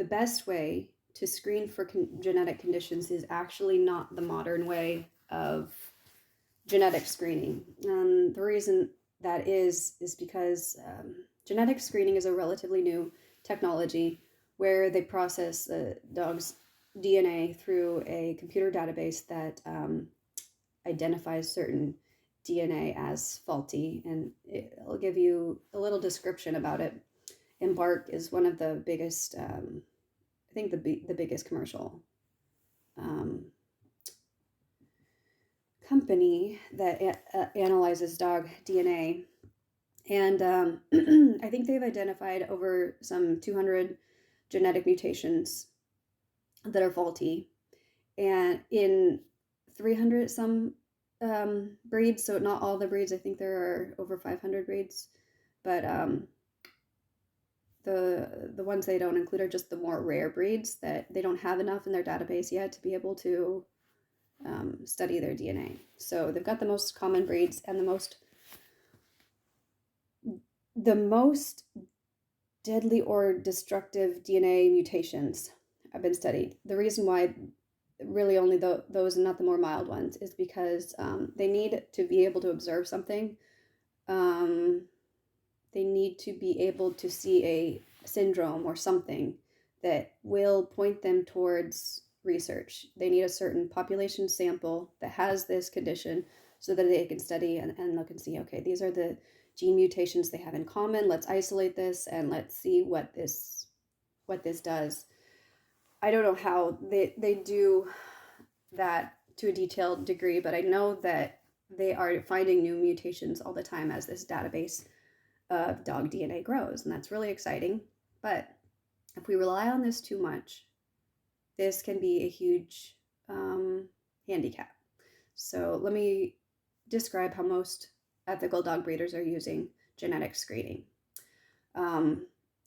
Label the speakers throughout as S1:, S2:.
S1: the best way to screen for genetic conditions is actually not the modern way of genetic screening. And the reason that is because genetic screening is a relatively new technology where they process the dog's DNA through a computer database that identifies certain DNA as faulty. And I'll give you a little description about it. Embark is one of the biggest, I think the biggest commercial company that analyzes dog DNA. And I think they've identified over some 200 genetic mutations that are faulty. And in 300 some breeds, so not all the breeds, I think there are over 500 breeds, but the ones they don't include are just the more rare breeds that they don't have enough in their database yet to be able to study their DNA. So they've got the most common breeds, and the most deadly or destructive DNA mutations have been studied. The reason why really only those and not the more mild ones is because they need to be able to observe something. They need to be able to see a syndrome or something that will point them towards research. They need a certain population sample that has this condition so that they can study and look and see, okay, these are the gene mutations they have in common. Let's isolate this and let's see what this does. I don't know how they do that to a detailed degree, but I know that they are finding new mutations all the time as this database of dog DNA grows, and that's really exciting. But if we rely on this too much, this can be a huge handicap. So let me describe how most ethical dog breeders are using genetic screening.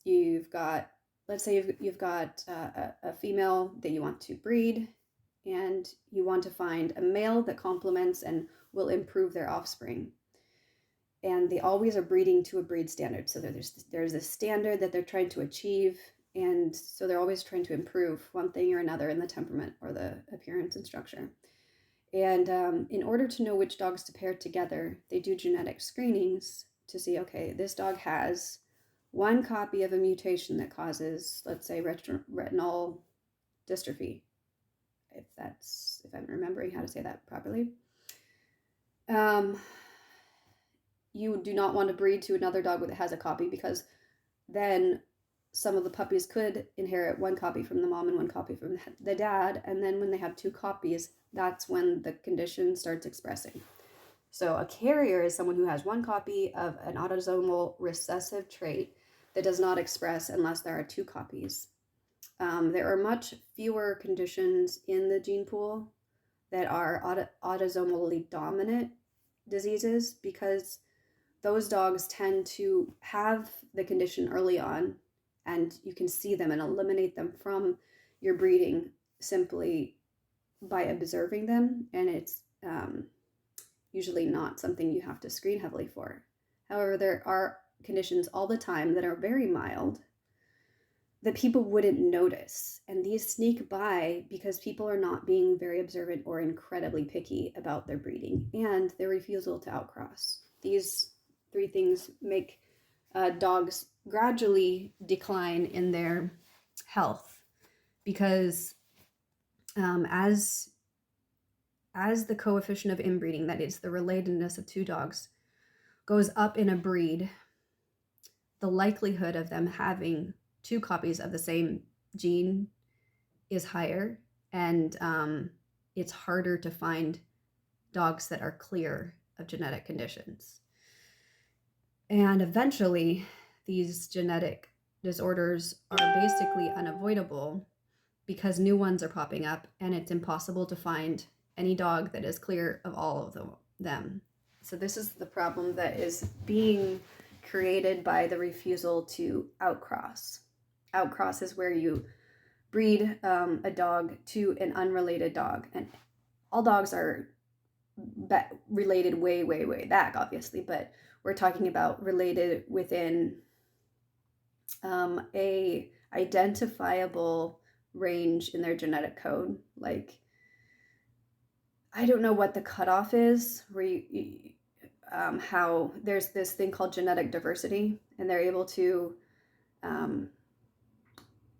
S1: You've got, let's say you've got a female that you want to breed, and you want to find a male that complements and will improve their offspring. And they always are breeding to a breed standard. So there's a standard that they're trying to achieve. And so they're always trying to improve one thing or another in the temperament or the appearance and structure. And in order to know which dogs to pair together, they do genetic screenings to see, okay, this dog has one copy of a mutation that causes, let's say, retinal dystrophy, if I'm remembering how to say that properly. You do not want to breed to another dog that has a copy, because then some of the puppies could inherit one copy from the mom and one copy from the dad. And then when they have two copies, that's when the condition starts expressing. So a carrier is someone who has one copy of an autosomal recessive trait that does not express unless there are two copies. There are much fewer conditions in the gene pool that are autosomally dominant diseases, because those dogs tend to have the condition early on, and you can see them and eliminate them from your breeding simply by observing them, and it's usually not something you have to screen heavily for. However, there are conditions all the time that are very mild that people wouldn't notice, and these sneak by because people are not being very observant or incredibly picky about their breeding and their refusal to outcross. These three things make dogs gradually decline in their health, because as the coefficient of inbreeding, that is the relatedness of two dogs, goes up in a breed, the likelihood of them having two copies of the same gene is higher, and it's harder to find dogs that are clear of genetic conditions. And eventually, these genetic disorders are basically unavoidable because new ones are popping up, and it's impossible to find any dog that is clear of all of them. So this is the problem that is being created by the refusal to outcross. Outcross is where you breed a dog to an unrelated dog, and all dogs are related way, way, way back, obviously, but we're talking about related within a identifiable range in their genetic code. Like, I don't know what the cutoff is, how there's this thing called genetic diversity, and um,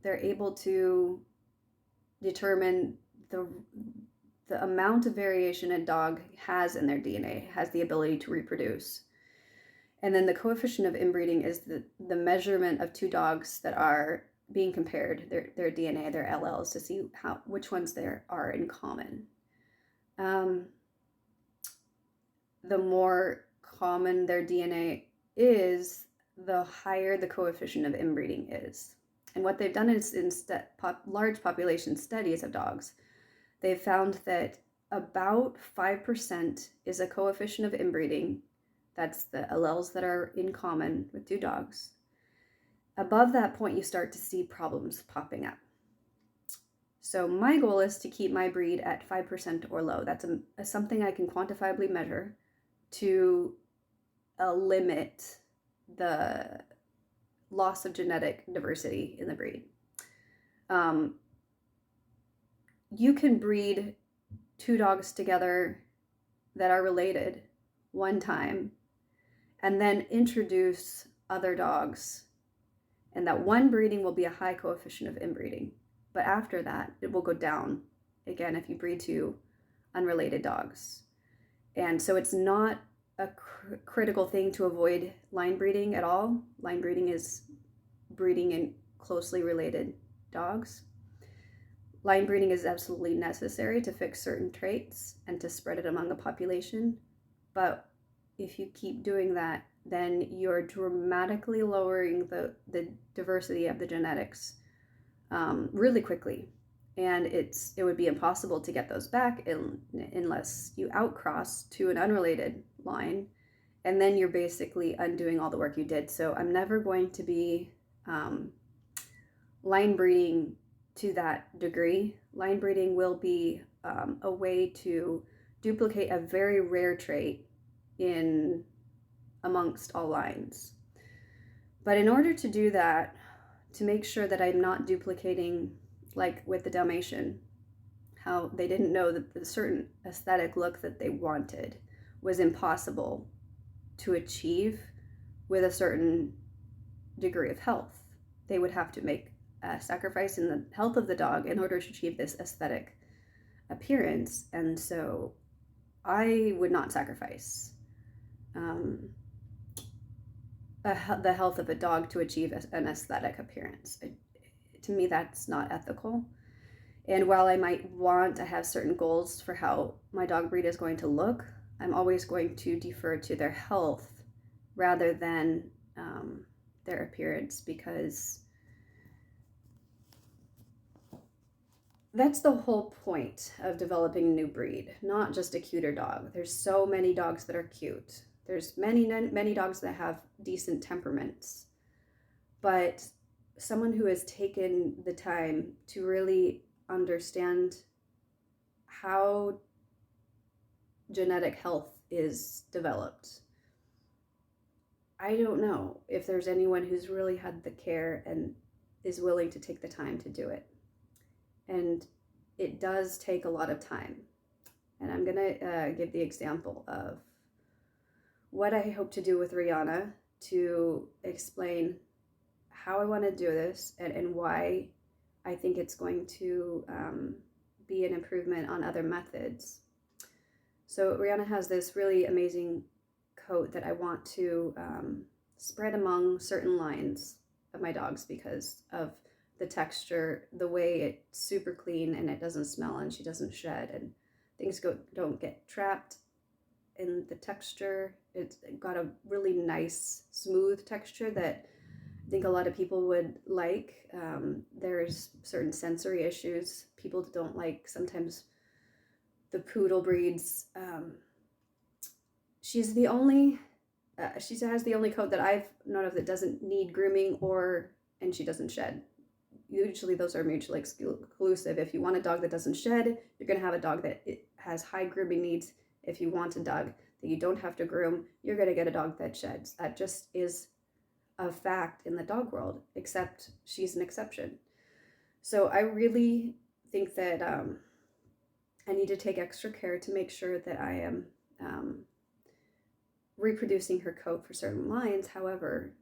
S1: they're able to determine the amount of variation a dog has in their DNA, has the ability to reproduce. And then the coefficient of inbreeding is the measurement of two dogs that are being compared, their DNA, their LLs, to see which ones there are in common. The more common their DNA is, the higher the coefficient of inbreeding is. And what they've done is in large population studies of dogs, they've found that about 5% is a coefficient of inbreeding. That's the alleles that are in common with two dogs. Above that point, you start to see problems popping up. So my goal is to keep my breed at 5% or low. That's something I can quantifiably measure to limit the loss of genetic diversity in the breed. You can breed two dogs together that are related one time and then introduce other dogs, and that one breeding will be a high coefficient of inbreeding. But after that, it will go down again if you breed two unrelated dogs. And so it's not a critical thing to avoid line breeding at all. Line breeding is breeding in closely related dogs. Line breeding is absolutely necessary to fix certain traits and to spread it among the population. But if you keep doing that, then you're dramatically lowering the diversity of the genetics really quickly. And it would be impossible to get those back unless you outcross to an unrelated line, and then you're basically undoing all the work you did. So I'm never going to be line breeding to that degree. Line breeding will be a way to duplicate a very rare trait in amongst all lines. But in order to do that, to make sure that I'm not duplicating, like with the Dalmatian, how they didn't know that the certain aesthetic look that they wanted was impossible to achieve with a certain degree of health. They would have to make a sacrifice in the health of the dog in order to achieve this aesthetic appearance. And so I would not sacrifice the health of a dog to achieve an aesthetic appearance. To me, that's not ethical. And while I might want to have certain goals for how my dog breed is going to look, I'm always going to defer to their health rather than their appearance, because that's the whole point of developing a new breed, not just a cuter dog. There's so many dogs that are cute. There's many dogs that have decent temperaments, but someone who has taken the time to really understand how genetic health is developed. I don't know if there's anyone who's really had the care and is willing to take the time to do it. And it does take a lot of time. And I'm going to give the example of what I hope to do with Rihanna to explain how I want to do this and why I think it's going to be an improvement on other methods. So Rihanna has this really amazing coat that I want to spread among certain lines of my dogs because of the texture, the way it's super clean and it doesn't smell and she doesn't shed and things don't get trapped in the texture. It's got a really nice smooth texture that I think a lot of people would like. There's certain sensory issues people don't like sometimes. The poodle breeds, she has the only coat that I've known of that doesn't need grooming and she doesn't shed. Usually those are mutually exclusive. If you want a dog that doesn't shed, you're going to have a dog that has high grooming needs. If you want a dog that you don't have to groom, you're going to get a dog that sheds. That just is a fact in the dog world, except she's an exception. So I really think that I need to take extra care to make sure that I am reproducing her coat for certain lines. However,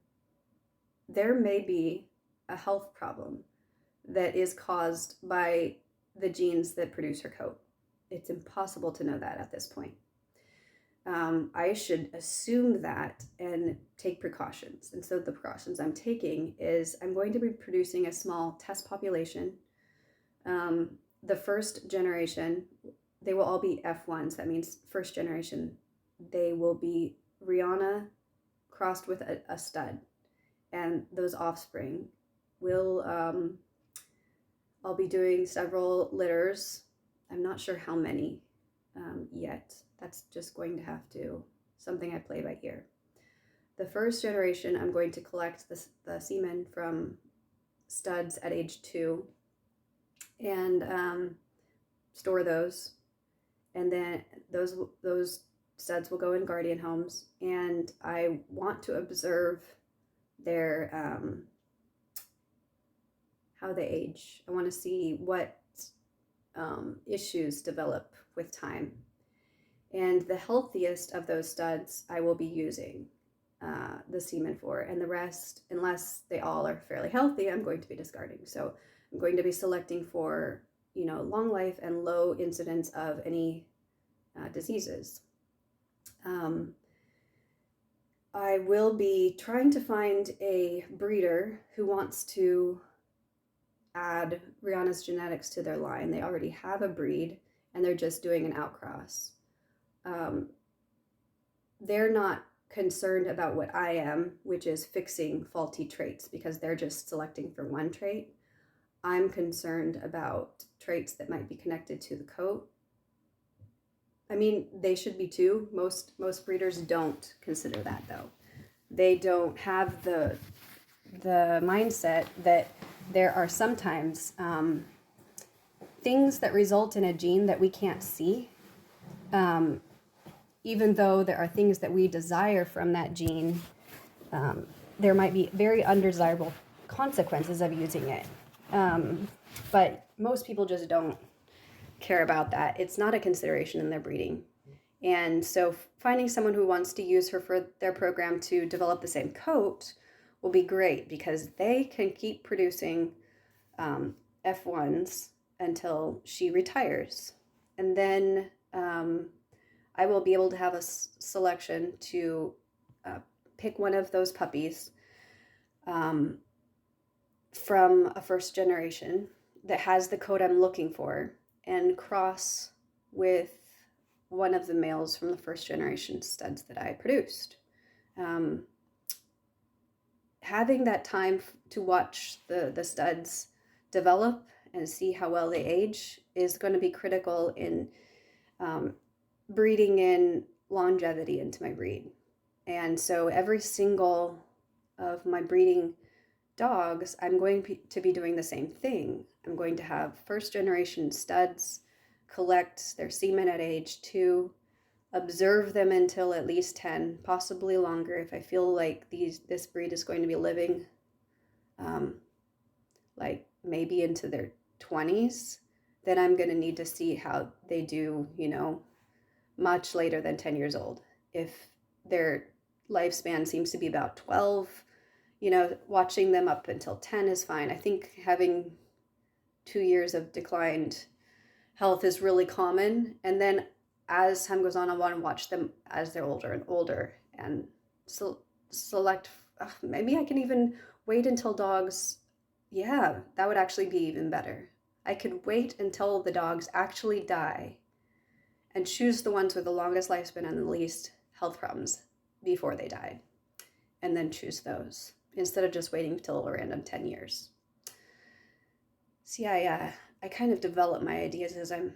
S1: there may be a health problem that is caused by the genes that produce her coat. It's impossible to know that at this point. I should assume that and take precautions. And so the precautions I'm taking is I'm going to be producing a small test population. The first generation, they will all be F1s. That means first generation. They will be Rihanna crossed with a stud. And those offspring will, I'll be doing several litters. I'm not sure how many yet. That's just going to have to, something I play by ear. The first generation, I'm going to collect the semen from studs at age 2 and store those. And then those studs will go in guardian homes. And I want to observe their, how they age. I want to see what issues develop with time. And the healthiest of those studs I will be using the semen for, and the rest, unless they all are fairly healthy, I'm going to be discarding. So I'm going to be selecting for, long life and low incidence of any diseases. I will be trying to find a breeder who wants to add Rihanna's genetics to their line. They already have a breed and they're just doing an outcross. They're not concerned about what I am, which is fixing faulty traits, because they're just selecting for one trait. I'm concerned about traits that might be connected to the coat. I mean, they should be too. Most breeders don't consider that, though. They don't have the mindset that there are sometimes things that result in a gene that we can't see. Even though there are things that we desire from that gene, there might be very undesirable consequences of using it. But most people just don't care about that. It's not a consideration in their breeding. And so finding someone who wants to use her for their program to develop the same coat will be great, because they can keep producing F1s until she retires. And then I will be able to have a selection to pick one of those puppies from a first generation that has the coat I'm looking for and cross with one of the males from the first generation studs that I produced. Having that time to watch the studs develop and see how well they age is going to be critical in breeding in longevity into my breed. And so every single of my breeding dogs, I'm going to be doing the same thing. I'm going to have first generation studs, collect their semen at age 2, observe them until at least 10, possibly longer. If I feel like this breed is going to be living like maybe into their 20s, then I'm going to need to see how they do, much later than 10 years old. If their lifespan seems to be about 12, watching them up until 10 is fine. I think having 2 years of declined health is really common. And then as time goes on, I want to watch them as they're older and older and select. Maybe I can even wait until dogs. Yeah, that would actually be even better. I could wait until the dogs actually die and choose the ones with the longest lifespan and the least health problems before they died, and then choose those instead of just waiting till a random 10 years. See, I kind of develop my ideas as I'm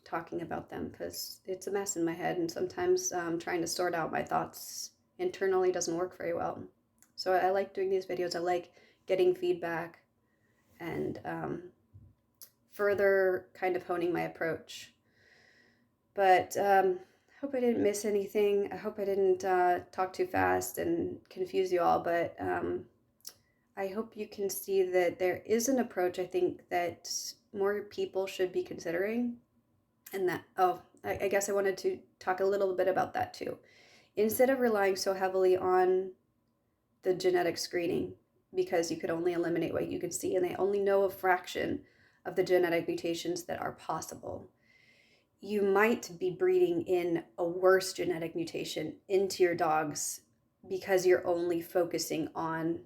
S1: talking about them, because it's a mess in my head, and sometimes trying to sort out my thoughts internally doesn't work very well. So I like doing these videos. I like getting feedback and further kind of honing my approach. But hope I didn't miss anything. I hope I didn't talk too fast and confuse you all, but I hope you can see that there is an approach I think that more people should be considering. And that, I guess I wanted to talk a little bit about that too. Instead of relying so heavily on the genetic screening, because you could only eliminate what you could see, and they only know a fraction of the genetic mutations that are possible. You might be breeding in a worse genetic mutation into your dogs because you're only focusing on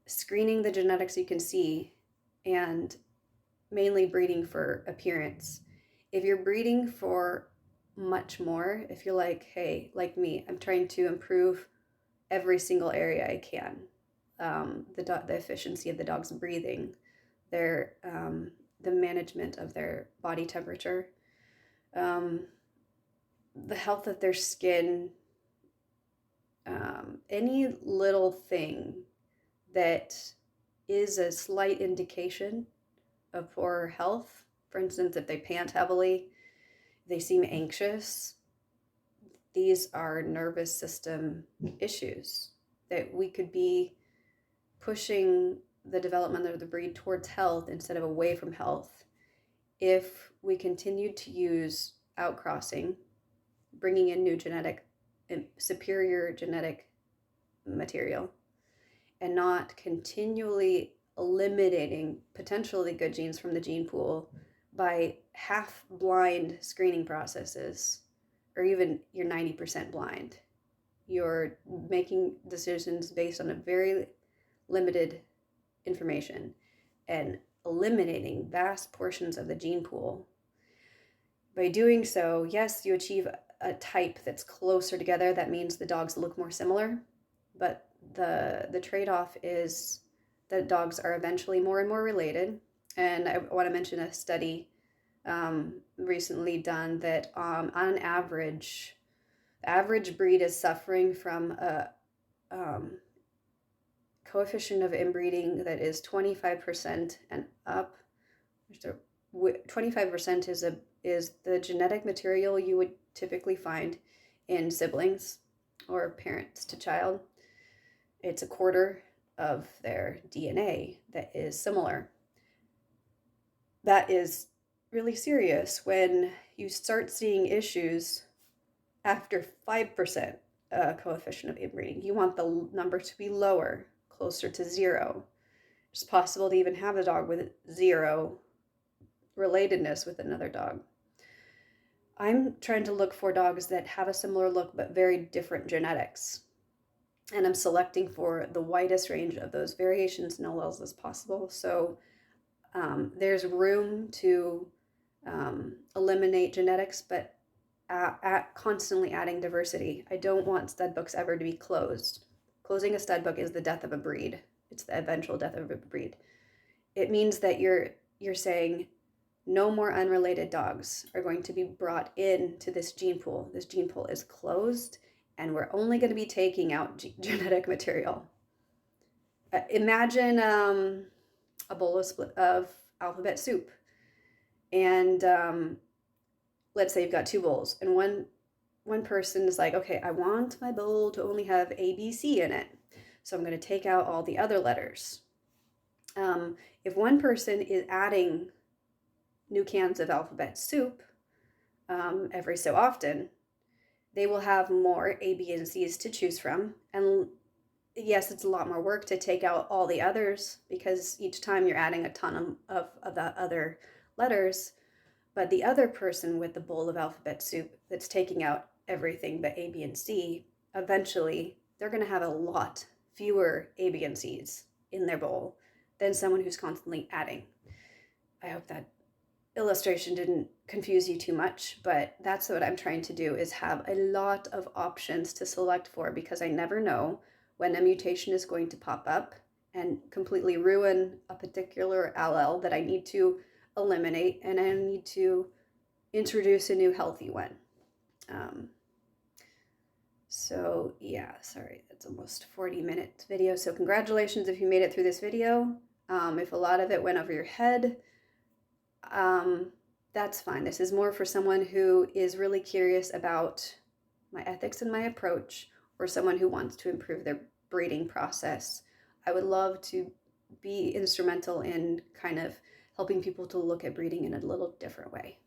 S1: screening the genetics you can see and mainly breeding for appearance. If you're breeding for much more, if you're like, hey, like me, I'm trying to improve every single area I can, the efficiency of the dog's breathing, their the management of their body temperature, the health of their skin, any little thing that is a slight indication of poor health. For instance, if they pant heavily, they seem anxious, these are nervous system issues that we could be pushing the development of the breed towards health instead of away from health if we continued to use outcrossing, bringing in new genetic, superior genetic material, and not continually eliminating potentially good genes from the gene pool by half blind screening processes, or even you're 90% blind. You're making decisions based on a very limited information and eliminating vast portions of the gene pool. By doing so, yes, you achieve a type that's closer together. That means the dogs look more similar, but the trade-off is that dogs are eventually more and more related. And I want to mention a study recently done that on average, the average breed is suffering from a coefficient of inbreeding that is 25% and up. 25% is the genetic material you would typically find in siblings or parents to child. It's a quarter of their DNA that is similar. That is really serious when you start seeing issues after 5% coefficient of inbreeding. You want the number to be lower, closer to 0. It's possible to even have a dog with 0 relatedness with another dog. I'm trying to look for dogs that have a similar look but very different genetics. And I'm selecting for the widest range of those variations and alleles as possible. So there's room to eliminate genetics, but constantly adding diversity. I don't want stud books ever to be closed. Closing a stud book is the death of a breed. It's the eventual death of a breed. It means that you're saying no more unrelated dogs are going to be brought into this gene pool. This gene pool is closed, and we're only going to be taking out genetic material. Imagine a bowl of alphabet soup, and let's say you've got 2 bowls, and one person is like, okay, I want my bowl to only have A, B, C in it, so I'm going to take out all the other letters. If one person is adding new cans of alphabet soup every so often, they will have more A, B, and C's to choose from. And yes, it's a lot more work to take out all the others because each time you're adding a ton of the other letters. But the other person with the bowl of alphabet soup that's taking out everything but A, B, and C, eventually they're going to have a lot fewer A, B, and C's in their bowl than someone who's constantly adding. I hope that illustration didn't confuse you too much, but that's what I'm trying to do, is have a lot of options to select for, because I never know when a mutation is going to pop up and completely ruin a particular allele that I need to eliminate, and I need to introduce a new healthy one. So yeah, sorry, that's almost 40-minute video. So congratulations if you made it through this video. If a lot of it went over your head, that's fine. This is more for someone who is really curious about my ethics and my approach, or someone who wants to improve their breeding process. I would love to be instrumental in kind of helping people to look at breeding in a little different way.